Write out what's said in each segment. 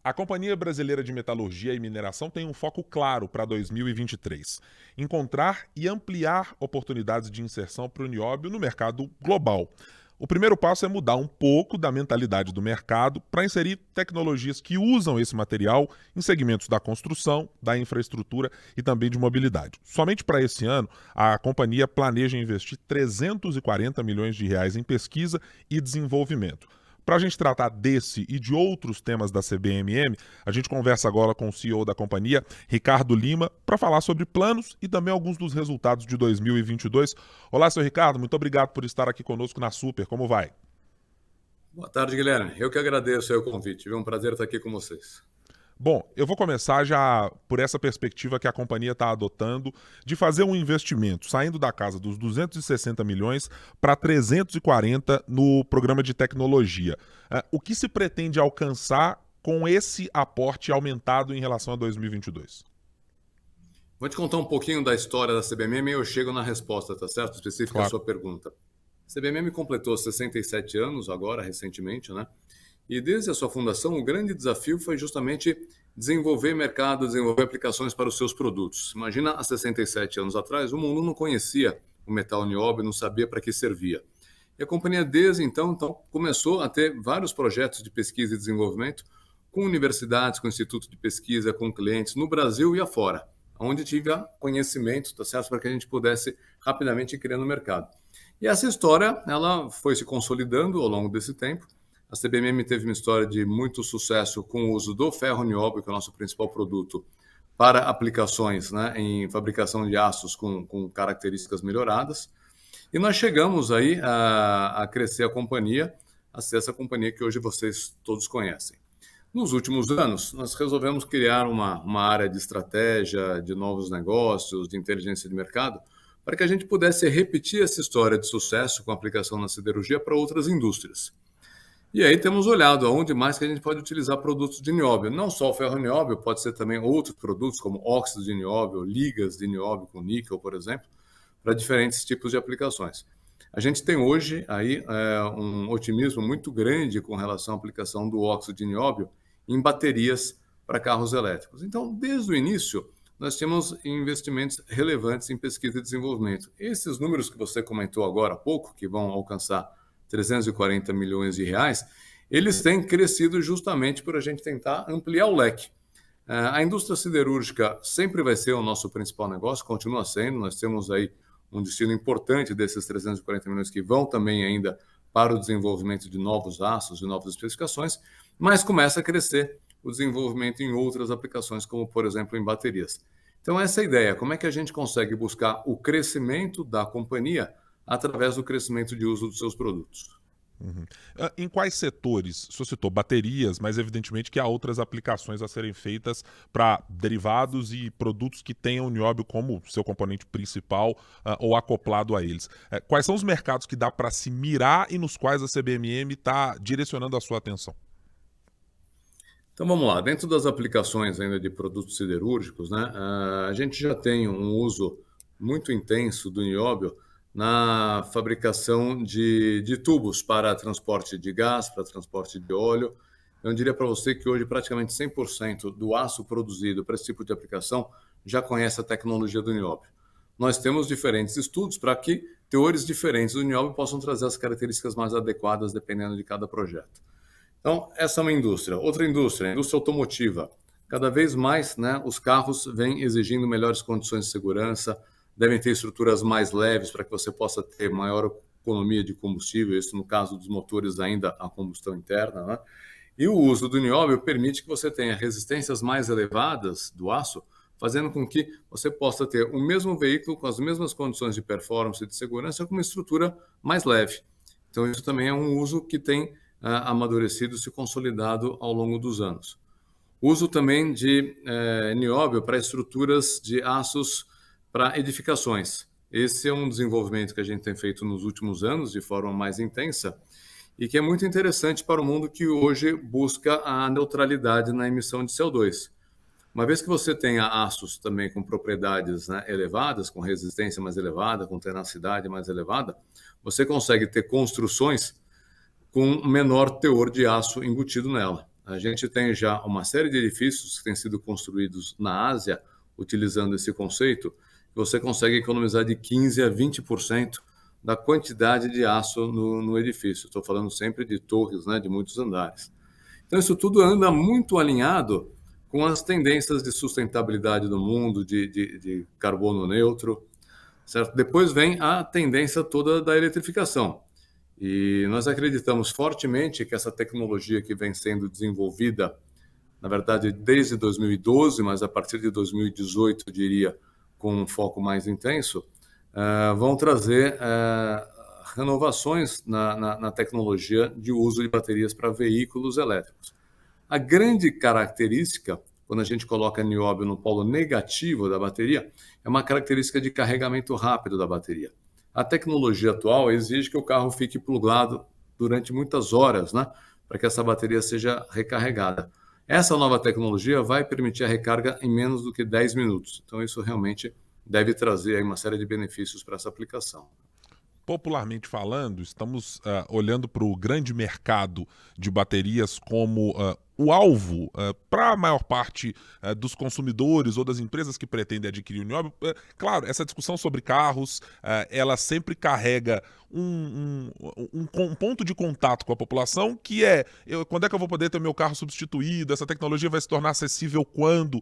A Companhia Brasileira de Metalurgia e Mineração tem um foco claro para 2023: encontrar e ampliar oportunidades de inserção para o nióbio no mercado global. O primeiro passo é mudar um pouco da mentalidade do mercado para inserir tecnologias que usam esse material em segmentos da construção, da infraestrutura e também de mobilidade. Somente para esse ano, a companhia planeja investir 340 milhões de reais em pesquisa e desenvolvimento. Para a gente tratar desse e de outros temas da CBMM, a gente conversa agora com o CEO da companhia, Ricardo Lima, para falar sobre planos e também alguns dos resultados de 2022. Olá, seu Ricardo, muito obrigado por estar aqui conosco na Super. Como vai? Boa tarde, Guilherme. Eu que agradeço aí o convite. É um prazer estar aqui com vocês. Bom, eu vou começar já por essa perspectiva que a companhia está adotando de fazer um investimento, saindo da casa dos 260 milhões para 340 no programa de tecnologia. O que se pretende alcançar com esse aporte aumentado em relação a 2022? Vou te contar um pouquinho da história da CBMM e eu chego na resposta, tá certo? Específica à Claro. sua pergunta. A CBMM completou 67 anos agora, recentemente, né? E desde a sua fundação, o grande desafio foi justamente desenvolver mercado, desenvolver aplicações para os seus produtos. Imagina, há 67 anos atrás, o mundo não conhecia o metal nióbio, não sabia para que servia. E a companhia, desde então, começou a ter vários projetos de pesquisa e desenvolvimento com universidades, com institutos de pesquisa, com clientes no Brasil e afora, onde tive conhecimento, tá certo, para que a gente pudesse rapidamente ir criando o mercado. E essa história, ela foi se consolidando ao longo desse tempo. A CBMM teve uma história de muito sucesso com o uso do ferro nióbio, que é o nosso principal produto, para aplicações, né, em fabricação de aços com características melhoradas. E nós chegamos aí a crescer a companhia, a ser essa companhia que hoje vocês todos conhecem. Nos últimos anos, nós resolvemos criar uma área de estratégia, de novos negócios, de inteligência de mercado, para que a gente pudesse repetir essa história de sucesso com a aplicação na siderurgia para outras indústrias. E aí temos olhado aonde mais que a gente pode utilizar produtos de nióbio. Não só o ferro nióbio, pode ser também outros produtos como óxido de nióbio, ligas de nióbio com níquel, por exemplo, para diferentes tipos de aplicações. A gente tem hoje aí um otimismo muito grande com relação à aplicação do óxido de nióbio em baterias para carros elétricos. Então, desde o início, nós temos investimentos relevantes em pesquisa e desenvolvimento. Esses números que você comentou agora há pouco, que vão alcançar 340 milhões de reais, eles têm crescido justamente por a gente tentar ampliar o leque. A indústria siderúrgica sempre vai ser o nosso principal negócio, continua sendo. Nós temos aí um destino importante desses 340 milhões que vão também ainda para o desenvolvimento de novos aços, de novas especificações, mas começa a crescer o desenvolvimento em outras aplicações, como, por exemplo, em baterias. Então, essa é a ideia. Como é que a gente consegue buscar o crescimento da companhia através do crescimento de uso dos seus produtos? Uhum. Em quais setores? O senhor citou baterias, mas evidentemente que há outras aplicações a serem feitas para derivados e produtos que tenham o nióbio como seu componente principal ou acoplado a eles. Quais são os mercados que dá para se mirar e nos quais a CBMM está direcionando a sua atenção? Então vamos lá, dentro das aplicações ainda de produtos siderúrgicos, né, a gente já tem um uso muito intenso do nióbio na fabricação de tubos para transporte de gás, para transporte de óleo. Eu diria para você que hoje praticamente 100% do aço produzido para esse tipo de aplicação já conhece a tecnologia do nióbio. Nós temos diferentes estudos para que teores diferentes do nióbio possam trazer as características mais adequadas dependendo de cada projeto. Então, essa é uma indústria. Outra indústria, a indústria automotiva. Cada vez mais, né, os carros vêm exigindo melhores condições de segurança, devem ter estruturas mais leves para que você possa ter maior economia de combustível, isso no caso dos motores ainda a combustão interna, né? E o uso do nióbio permite que você tenha resistências mais elevadas do aço, fazendo com que você possa ter o mesmo veículo com as mesmas condições de performance e de segurança com uma estrutura mais leve. Então, isso também é um uso que tem amadurecido e se consolidado ao longo dos anos. Uso também de nióbio para estruturas de aços para edificações. Esse é um desenvolvimento que a gente tem feito nos últimos anos de forma mais intensa e que é muito interessante para o mundo que hoje busca a neutralidade na emissão de CO2. Uma vez que você tenha aços também com propriedades, né, elevadas, com resistência mais elevada, com tenacidade mais elevada, você consegue ter construções com menor teor de aço embutido nela. A gente tem já uma série de edifícios que têm sido construídos na Ásia, utilizando esse conceito, você consegue economizar de 15% a 20% da quantidade de aço no edifício. Estou falando sempre de torres, né, de muitos andares. Então, isso tudo anda muito alinhado com as tendências de sustentabilidade do mundo, de carbono neutro, certo? Depois vem a tendência toda da eletrificação. E nós acreditamos fortemente que essa tecnologia que vem sendo desenvolvida, na verdade, desde 2012, mas a partir de 2018, eu diria, com um foco mais intenso, vão trazer renovações na tecnologia de uso de baterias para veículos elétricos. A grande característica, quando a gente coloca nióbio no polo negativo da bateria, é uma característica de carregamento rápido da bateria. A tecnologia atual exige que o carro fique plugado durante muitas horas, né, para que essa bateria seja recarregada. Essa nova tecnologia vai permitir a recarga em menos do que 10 minutos. Então, isso realmente deve trazer aí uma série de benefícios para essa aplicação. Popularmente falando, estamos olhando para o grande mercado de baterias como o alvo para a maior parte dos consumidores ou das empresas que pretendem adquirir o nióbio. Claro, essa discussão sobre carros, ela sempre carrega um ponto de contato com a população, que é quando é que eu vou poder ter meu carro substituído, essa tecnologia vai se tornar acessível quando?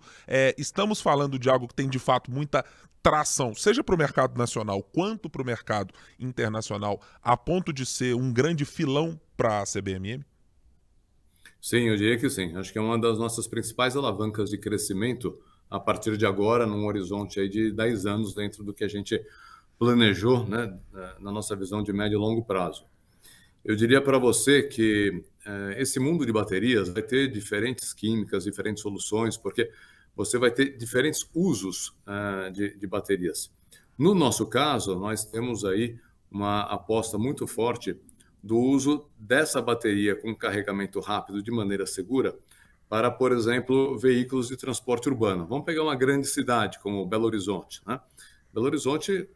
Estamos falando de algo que tem de fato muita tração, seja para o mercado nacional quanto para o mercado internacional, a ponto de ser um grande filão para a CBMM? Sim, eu diria que sim. Acho que é uma das nossas principais alavancas de crescimento a partir de agora, num horizonte aí de 10 anos dentro do que a gente planejou, né, na nossa visão de médio e longo prazo. Eu diria para você que esse mundo de baterias vai ter diferentes químicas, diferentes soluções, porque você vai ter diferentes usos de baterias. No nosso caso, nós temos aí uma aposta muito forte do uso dessa bateria com carregamento rápido de maneira segura para, por exemplo, veículos de transporte urbano. Vamos pegar uma grande cidade como Belo Horizonte, né? Belo Horizonte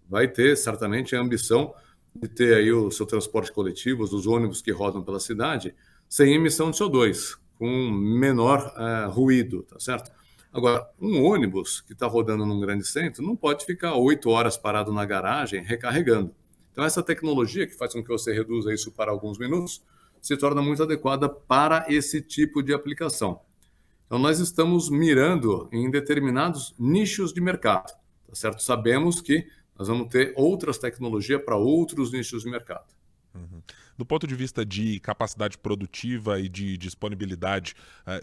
vai ter certamente a ambição de ter aí o seu transporte coletivo, os ônibus que rodam pela cidade, sem emissão de CO2, com menor ruído, tá certo? Agora, um ônibus que está rodando num grande centro não pode ficar 8 horas parado na garagem recarregando. Então, essa tecnologia que faz com que você reduza isso para alguns minutos se torna muito adequada para esse tipo de aplicação. Então, nós estamos mirando em determinados nichos de mercado, tá certo? Sabemos que nós vamos ter outras tecnologias para outros nichos de mercado. Uhum. Do ponto de vista de capacidade produtiva e de disponibilidade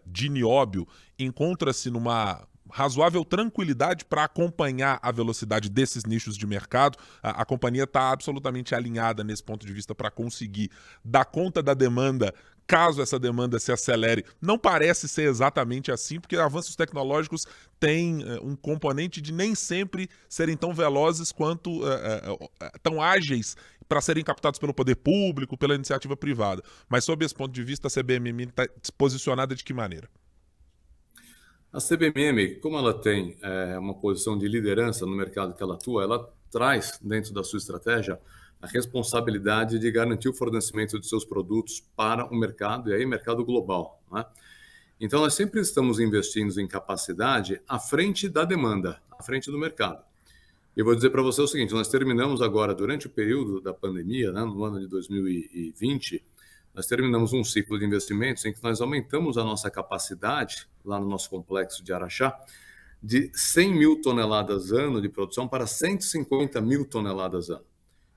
de nióbio, encontra-se numa razoável tranquilidade para acompanhar a velocidade desses nichos de mercado. A companhia está absolutamente alinhada nesse ponto de vista para conseguir dar conta da demanda caso essa demanda se acelere. Não parece ser exatamente assim, porque avanços tecnológicos têm um componente de nem sempre serem tão velozes quanto tão ágeis para serem captados pelo poder público, pela iniciativa privada. Mas, sob esse ponto de vista, a CBMM está posicionada de que maneira? A CBMM, como ela tem uma posição de liderança no mercado que ela atua, ela traz dentro da sua estratégia a responsabilidade de garantir o fornecimento de seus produtos para o mercado, e aí mercado global, né? Então, nós sempre estamos investindo em capacidade à frente da demanda, à frente do mercado. Eu vou dizer para você o seguinte, nós terminamos agora, durante o período da pandemia, né, no ano de 2020, nós terminamos um ciclo de investimentos em que nós aumentamos a nossa capacidade, lá no nosso complexo de Araxá, de 100 mil toneladas ano de produção para 150 mil toneladas ano.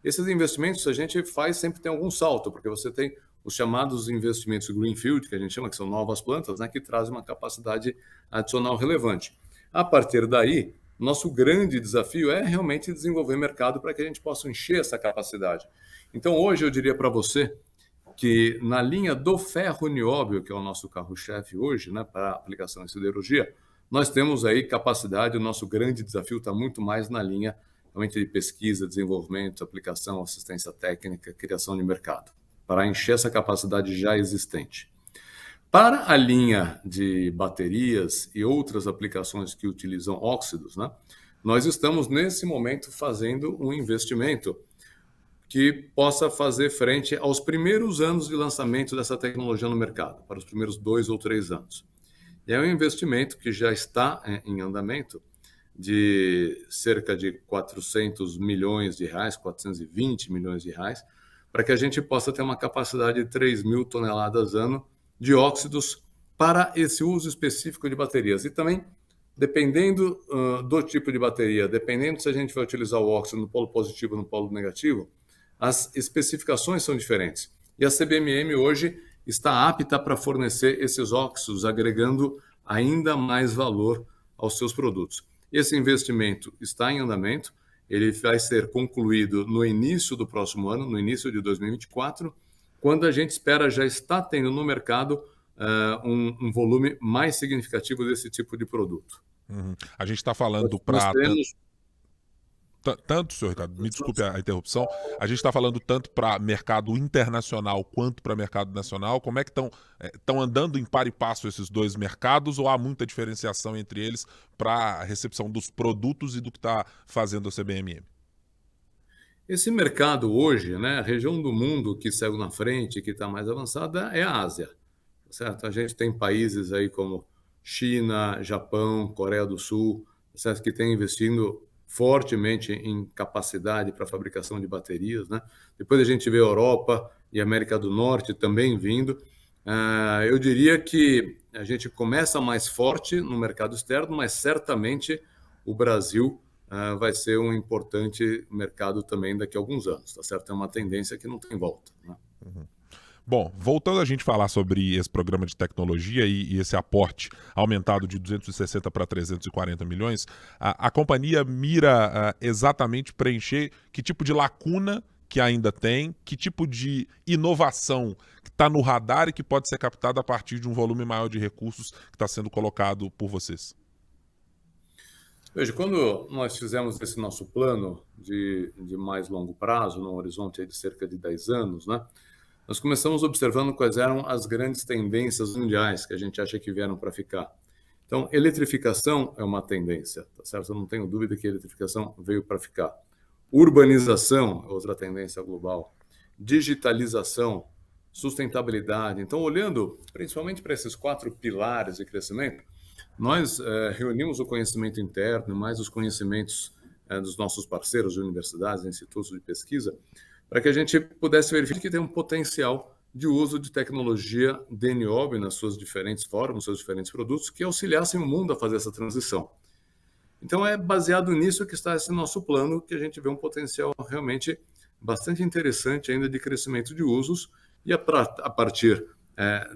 Esses investimentos a gente faz sempre tem algum salto, porque você tem os chamados investimentos greenfield, que a gente chama, que são novas plantas, né, que trazem uma capacidade adicional relevante. A partir daí, nosso grande desafio é realmente desenvolver mercado para que a gente possa encher essa capacidade. Então, hoje eu diria para você que na linha do ferro-nióbio, que é o nosso carro-chefe hoje, né, para aplicação em siderurgia, nós temos aí capacidade, o nosso grande desafio está muito mais na linha realmente de pesquisa, desenvolvimento, aplicação, assistência técnica, criação de mercado, para encher essa capacidade já existente. Para a linha de baterias e outras aplicações que utilizam óxidos, né, nós estamos nesse momento fazendo um investimento que possa fazer frente aos primeiros anos de lançamento dessa tecnologia no mercado, para os primeiros 2 ou 3 anos. E é um investimento que já está em andamento de cerca de 400 milhões de reais, 420 milhões de reais, para que a gente possa ter uma capacidade de 3 mil toneladas ano de óxidos para esse uso específico de baterias. E também, dependendo do tipo de bateria, dependendo se a gente vai utilizar o óxido no polo positivo ou no polo negativo, as especificações são diferentes. E a CBMM hoje está apta para fornecer esses óxidos, agregando ainda mais valor aos seus produtos. Esse investimento está em andamento, ele vai ser concluído no início do próximo ano, no início de 2024, quando a gente espera já estar tendo no mercado um volume mais significativo desse tipo de produto. Uhum. A gente está falando Nós para teremos... tanto, senhor Ricardo, me desculpe a interrupção, a gente está falando tanto para mercado internacional quanto para mercado nacional. Como é que estão andando em par e passo esses dois mercados, ou há muita diferenciação entre eles para a recepção dos produtos e do que está fazendo a CBMM? Esse mercado hoje, né, a região do mundo que segue na frente, que está mais avançada, é a Ásia, certo? A gente tem países aí como China, Japão, Coreia do Sul, certo? Que têm investindo fortemente em capacidade para fabricação de baterias, né? Depois a gente vê a Europa e a América do Norte também vindo. Eu diria que a gente começa mais forte no mercado externo, mas certamente o Brasil vai ser um importante mercado também daqui a alguns anos, tá certo? É uma tendência que não tem volta, né? Uhum. Bom, voltando a gente falar sobre esse programa de tecnologia e esse aporte aumentado de 260 para 340 milhões, a companhia mira exatamente preencher que tipo de lacuna que ainda tem, que tipo de inovação que está no radar e que pode ser captada a partir de um volume maior de recursos que está sendo colocado por vocês. Veja, quando nós fizemos esse nosso plano de mais longo prazo, num horizonte de cerca de 10 anos, né, nós começamos observando quais eram as grandes tendências mundiais que a gente acha que vieram para ficar. Então, eletrificação é uma tendência, tá certo? Eu não tenho dúvida que a eletrificação veio para ficar. Urbanização é outra tendência global. Digitalização, sustentabilidade. Então, olhando principalmente para esses 4 pilares de crescimento, nós reunimos o conhecimento interno, mais os conhecimentos dos nossos parceiros de universidades, institutos de pesquisa, para que a gente pudesse verificar que tem um potencial de uso de tecnologia DNOB nas suas diferentes formas, nos seus diferentes produtos, que auxiliassem o mundo a fazer essa transição. Então, é baseado nisso que está esse nosso plano, que a gente vê um potencial realmente bastante interessante ainda de crescimento de usos, e a partir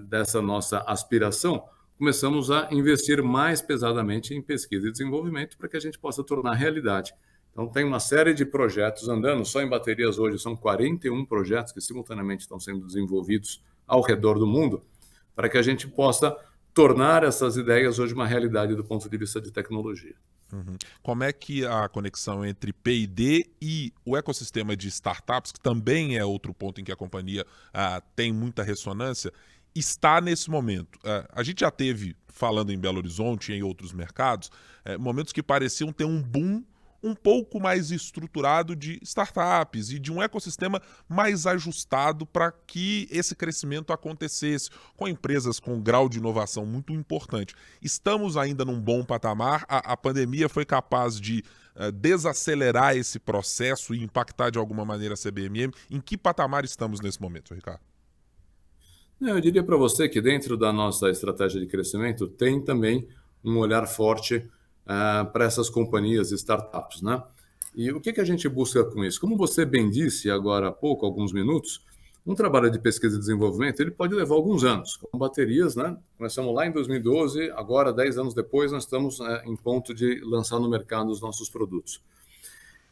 dessa nossa aspiração, começamos a investir mais pesadamente em pesquisa e desenvolvimento para que a gente possa tornar realidade. Então, tem uma série de projetos andando, só em baterias hoje são 41 projetos que simultaneamente estão sendo desenvolvidos ao redor do mundo, para que a gente possa tornar essas ideias hoje uma realidade do ponto de vista de tecnologia. Uhum. Como é que a conexão entre P&D e o ecossistema de startups, que também é outro ponto em que a companhia tem muita ressonância, está nesse momento? A gente já teve, falando em Belo Horizonte e em outros mercados, momentos que pareciam ter um boom um pouco mais estruturado de startups e de um ecossistema mais ajustado para que esse crescimento acontecesse, com empresas com um grau de inovação muito importante. Estamos ainda num bom patamar, a pandemia foi capaz de desacelerar esse processo e impactar de alguma maneira a CBMM. Em que patamar estamos nesse momento, Ricardo? Eu diria para você que dentro da nossa estratégia de crescimento tem também um olhar forte para essas companhias e startups, né? E o que a gente busca com isso? Como você bem disse agora há pouco, alguns minutos, um trabalho de pesquisa e desenvolvimento ele pode levar alguns anos. Com baterias, né? Começamos lá em 2012, agora 10 anos depois nós estamos em ponto de lançar no mercado os nossos produtos.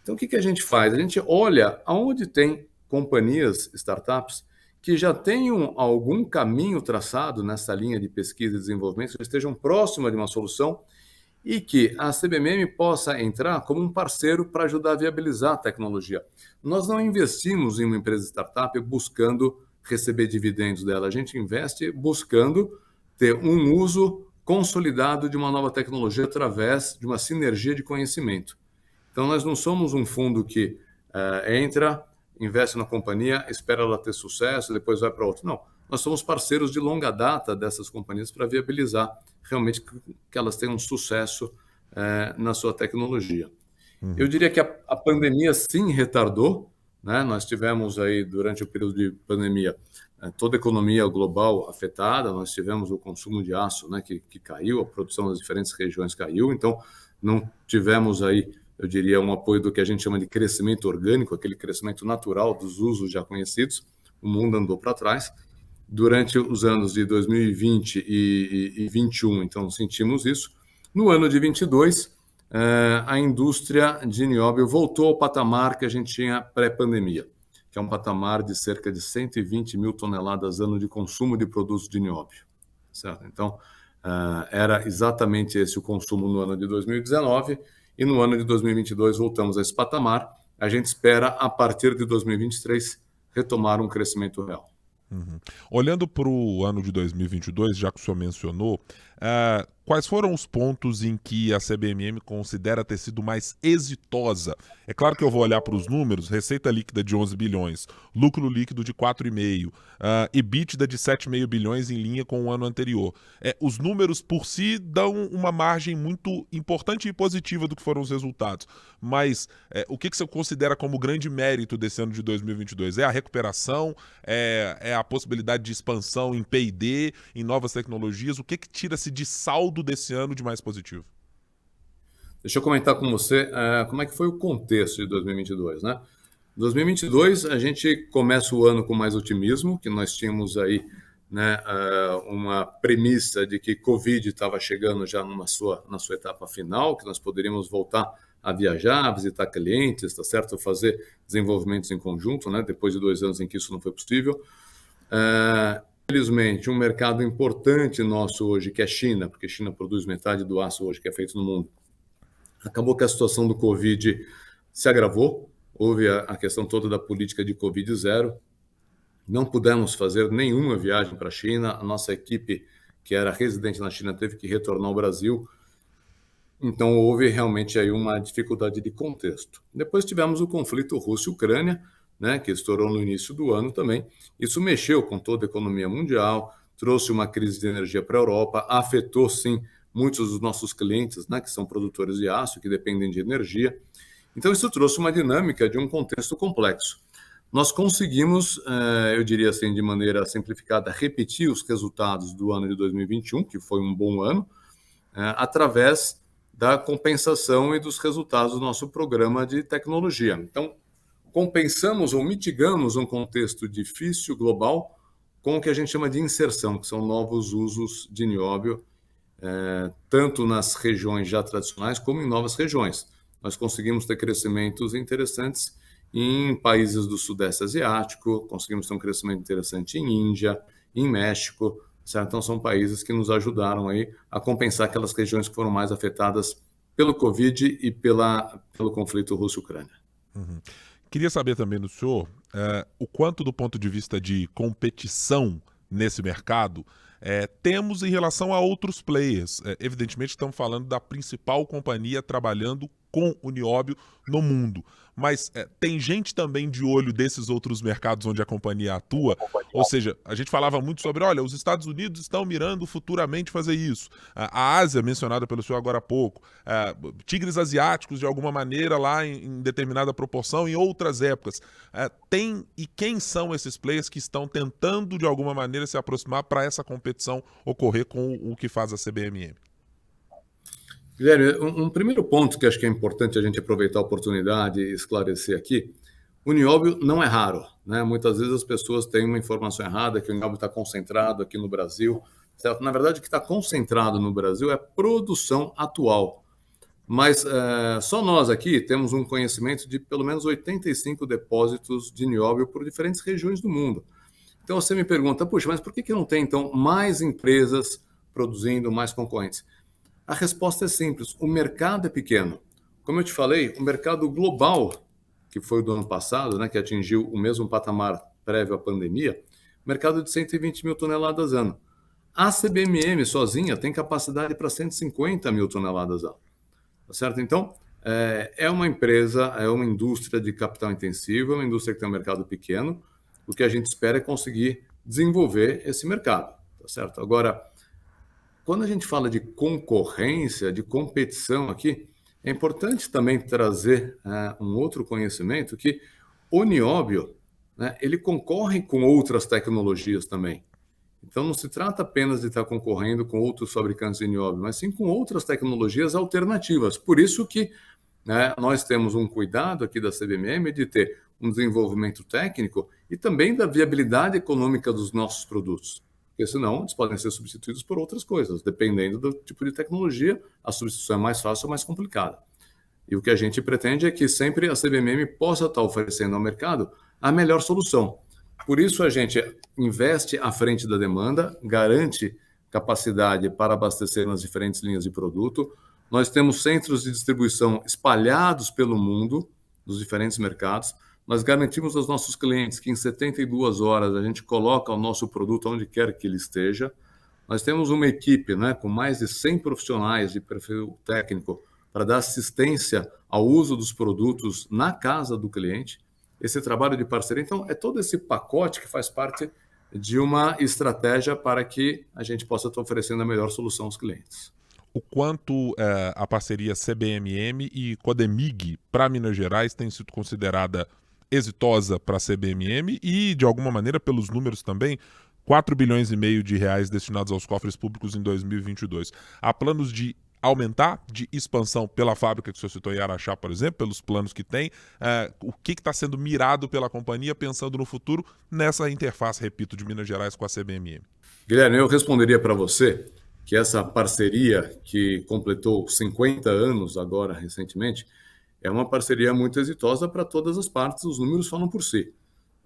Então o que a gente faz? A gente olha aonde tem companhias, startups, que já tenham algum caminho traçado nessa linha de pesquisa e desenvolvimento, que estejam próximas de uma solução e que a CBMM possa entrar como um parceiro para ajudar a viabilizar a tecnologia. Nós não investimos em uma empresa startup buscando receber dividendos dela, a gente investe buscando ter um uso consolidado de uma nova tecnologia através de uma sinergia de conhecimento. Então, nós não somos um fundo que entra, investe na companhia, espera ela ter sucesso, depois vai para outra. Não, nós somos parceiros de longa data dessas companhias para viabilizar realmente que elas tenham sucesso na sua tecnologia. Eu diria que a pandemia sim retardou, né? Nós tivemos aí, durante o período de pandemia, toda a economia global afetada, nós tivemos o consumo de aço, né, que caiu, a produção nas diferentes regiões caiu, então não tivemos aí, eu diria, um apoio do que a gente chama de crescimento orgânico, aquele crescimento natural dos usos já conhecidos, o mundo andou para trás. Durante os anos de 2020 e 2021, então, sentimos isso. No ano de 2022, a indústria de nióbio voltou ao patamar que a gente tinha pré-pandemia, que é um patamar de cerca de 120 mil toneladas ano de consumo de produtos de nióbio. Certo? Então, era exatamente esse o consumo no ano de 2019 e no ano de 2022 voltamos a esse patamar. A gente espera, a partir de 2023, retomar um crescimento real. Olhando para o ano de 2022, já que o senhor mencionou, quais foram os pontos em que a CBMM considera ter sido mais exitosa? É claro que eu vou olhar para os números: receita líquida de 11 bilhões, lucro líquido de 4,5, EBITDA de 7,5 bilhões em linha com o ano anterior. Os números por si dão uma margem muito importante e positiva do que foram os resultados, mas o que você considera como grande mérito desse ano de 2022? É a recuperação? É a possibilidade de expansão em P&D, em novas tecnologias? O que tira-se de saldo desse ano de mais positivo? Deixa eu comentar com você como é que foi o contexto de 2022, né? 2022, a gente começa o ano com mais otimismo, que nós tínhamos aí, né, uma premissa de que Covid estava chegando já na sua etapa final, que nós poderíamos voltar a viajar, a visitar clientes, tá certo? Fazer desenvolvimentos em conjunto, né? Depois de 2 anos em que isso não foi possível. Infelizmente, um mercado importante nosso hoje, que é a China, porque a China produz metade do aço hoje que é feito no mundo, acabou que a situação do Covid se agravou, houve a questão toda da política de Covid zero, não pudemos fazer nenhuma viagem para a China, a nossa equipe, que era residente na China, teve que retornar ao Brasil, então houve realmente aí uma dificuldade de contexto. Depois tivemos o conflito Rússia-Ucrânia, né, que estourou no início do ano também. Isso mexeu com toda a economia mundial, trouxe uma crise de energia para a Europa, afetou sim muitos dos nossos clientes, né, que são produtores de aço, que dependem de energia. Então isso trouxe uma dinâmica de um contexto complexo. Nós conseguimos, eu diria assim, de maneira simplificada, repetir os resultados do ano de 2021, que foi um bom ano, através da compensação e dos resultados do nosso programa de tecnologia. Então, compensamos ou mitigamos um contexto difícil global com o que a gente chama de inserção, que são novos usos de nióbio, tanto nas regiões já tradicionais como em novas regiões. Nós conseguimos ter crescimentos interessantes em países do Sudeste Asiático, conseguimos ter um crescimento interessante em Índia, em México, certo? Então são países que nos ajudaram aí a compensar aquelas regiões que foram mais afetadas pelo Covid e pelo conflito Rússia-Ucrânia. Queria saber também do senhor o quanto, do ponto de vista de competição nesse mercado, temos em relação a outros players. Evidentemente, estamos falando da principal companhia trabalhando com o nióbio no mundo. Mas tem gente também de olho desses outros mercados onde a companhia atua? Ou seja, a gente falava muito sobre, olha, os Estados Unidos estão mirando futuramente fazer isso. A Ásia, mencionada pelo senhor agora há pouco, tigres asiáticos, de alguma maneira, lá em determinada proporção, em outras épocas. E quem são esses players que estão tentando, de alguma maneira, se aproximar para essa competição ocorrer com o que faz a CBMM? Guilherme, um primeiro ponto que acho que é importante a gente aproveitar a oportunidade e esclarecer aqui: o nióbio não é raro, né? Muitas vezes as pessoas têm uma informação errada, que o nióbio está concentrado aqui no Brasil, certo? Na verdade, o que está concentrado no Brasil é produção atual. Mas só nós aqui temos um conhecimento de pelo menos 85 depósitos de nióbio por diferentes regiões do mundo. Então você me pergunta, puxa, mas por que não tem então mais empresas produzindo, mais concorrentes? A resposta é simples: o mercado é pequeno. Como eu te falei, o mercado global, que foi o do ano passado, né, que atingiu o mesmo patamar prévio à pandemia, mercado de 120 mil toneladas ano. A CBMM sozinha tem capacidade para 150 mil toneladas ano. Tá certo? Então, é uma empresa, é uma indústria de capital intensivo, é uma indústria que tem um mercado pequeno. O que a gente espera é conseguir desenvolver esse mercado, tá certo? Agora, quando a gente fala de concorrência, de competição aqui, é importante também trazer um outro conhecimento que o nióbio, né, ele concorre com outras tecnologias também. Então, não se trata apenas de estar concorrendo com outros fabricantes de nióbio, mas sim com outras tecnologias alternativas. Por isso que, né, nós temos um cuidado aqui da CBMM de ter um desenvolvimento técnico e também da viabilidade econômica dos nossos produtos. Porque senão eles podem ser substituídos por outras coisas. Dependendo do tipo de tecnologia, a substituição é mais fácil ou mais complicada. E o que a gente pretende é que sempre a CBMM possa estar oferecendo ao mercado a melhor solução. Por isso a gente investe à frente da demanda, garante capacidade para abastecer nas diferentes linhas de produto. Nós temos centros de distribuição espalhados pelo mundo, nos diferentes mercados. Nós garantimos aos nossos clientes que em 72 horas a gente coloca o nosso produto onde quer que ele esteja. Nós temos uma equipe, né, com mais de 100 profissionais de perfil técnico para dar assistência ao uso dos produtos na casa do cliente. Esse trabalho de parceria, então, é todo esse pacote que faz parte de uma estratégia para que a gente possa estar oferecendo a melhor solução aos clientes. O quanto a parceria CBMM e Codemig para Minas Gerais tem sido considerada exitosa para a CBMM e, de alguma maneira, pelos números também, 4,5 bilhões de reais destinados aos cofres públicos em 2022. Há planos de aumentar, de expansão pela fábrica que o senhor citou em Araxá, por exemplo, pelos planos que tem. O que está sendo mirado pela companhia pensando no futuro nessa interface, repito, de Minas Gerais com a CBMM? Guilherme, eu responderia para você que essa parceria que completou 50 anos agora, recentemente, é uma parceria muito exitosa para todas as partes, os números falam por si,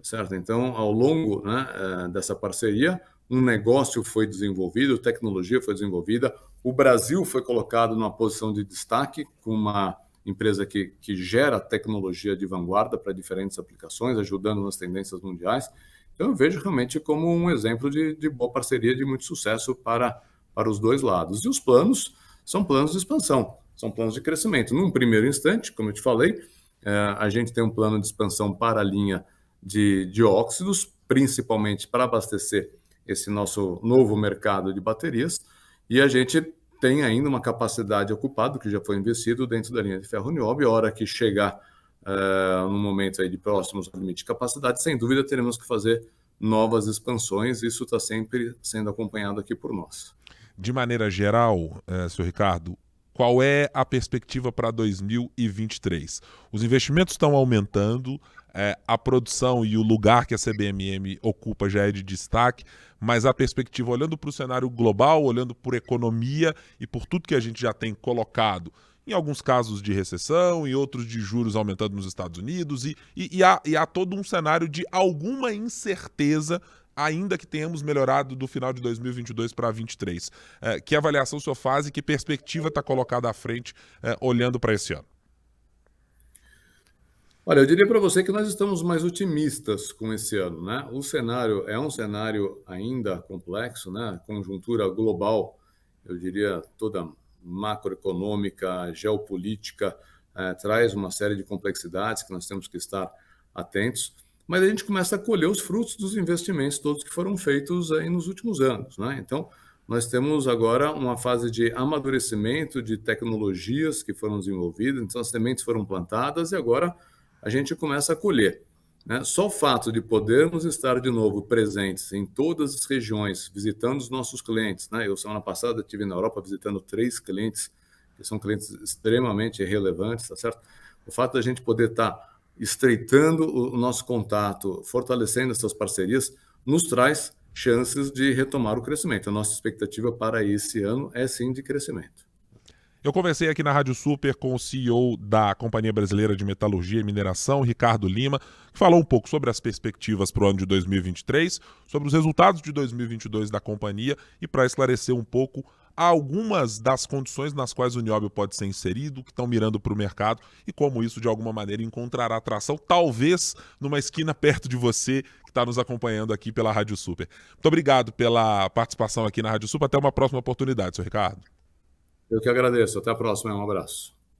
certo? Então, ao longo, né, dessa parceria, um negócio foi desenvolvido, tecnologia foi desenvolvida, o Brasil foi colocado numa posição de destaque com uma empresa que gera tecnologia de vanguarda para diferentes aplicações, ajudando nas tendências mundiais. Então, eu vejo realmente como um exemplo de boa parceria, de muito sucesso para os dois lados. E os planos são planos de expansão, são planos de crescimento. Num primeiro instante, como eu te falei, a gente tem um plano de expansão para a linha de óxidos, principalmente para abastecer esse nosso novo mercado de baterias, e a gente tem ainda uma capacidade ocupada, que já foi investido dentro da linha de ferro nióbio. A hora que chegar no momento aí de próximos ao limite de capacidade, sem dúvida teremos que fazer novas expansões. Isso está sempre sendo acompanhado aqui por nós. De maneira geral, senhor Ricardo, qual é a perspectiva para 2023? Os investimentos estão aumentando, a produção e o lugar que a CBMM ocupa já é de destaque, mas a perspectiva, olhando para o cenário global, olhando por economia e por tudo que a gente já tem colocado, em alguns casos de recessão, em outros de juros aumentando nos Estados Unidos, e há todo um cenário de alguma incerteza, ainda que tenhamos melhorado do final de 2022 para 2023. Que avaliação o senhor faz e que perspectiva está colocada à frente olhando para esse ano? Olha, eu diria para você que nós estamos mais otimistas com esse ano, né? O cenário é um cenário ainda complexo, né? Conjuntura global, eu diria toda macroeconômica, geopolítica, traz uma série de complexidades que nós temos que estar atentos, mas a gente começa a colher os frutos dos investimentos todos que foram feitos aí nos últimos anos, né? Então, nós temos agora uma fase de amadurecimento de tecnologias que foram desenvolvidas, então as sementes foram plantadas e agora a gente começa a colher, né? Só o fato de podermos estar de novo presentes em todas as regiões, visitando os nossos clientes, né? Eu, semana passada, estive na Europa visitando 3 clientes, que são clientes extremamente relevantes, tá certo? O fato da gente poder estar estreitando o nosso contato, fortalecendo essas parcerias, nos traz chances de retomar o crescimento. A nossa expectativa para esse ano é, sim, de crescimento. Eu conversei aqui na Rádio Super com o CEO da Companhia Brasileira de Metalurgia e Mineração, Ricardo Lima, que falou um pouco sobre as perspectivas para o ano de 2023, sobre os resultados de 2022 da companhia e para esclarecer um pouco algumas das condições nas quais o nióbio pode ser inserido, que estão mirando para o mercado e como isso, de alguma maneira, encontrará atração, talvez numa esquina perto de você que está nos acompanhando aqui pela Rádio Super. Muito obrigado pela participação aqui na Rádio Super. Até uma próxima oportunidade, senhor Ricardo. Eu que agradeço. Até a próxima. Um abraço.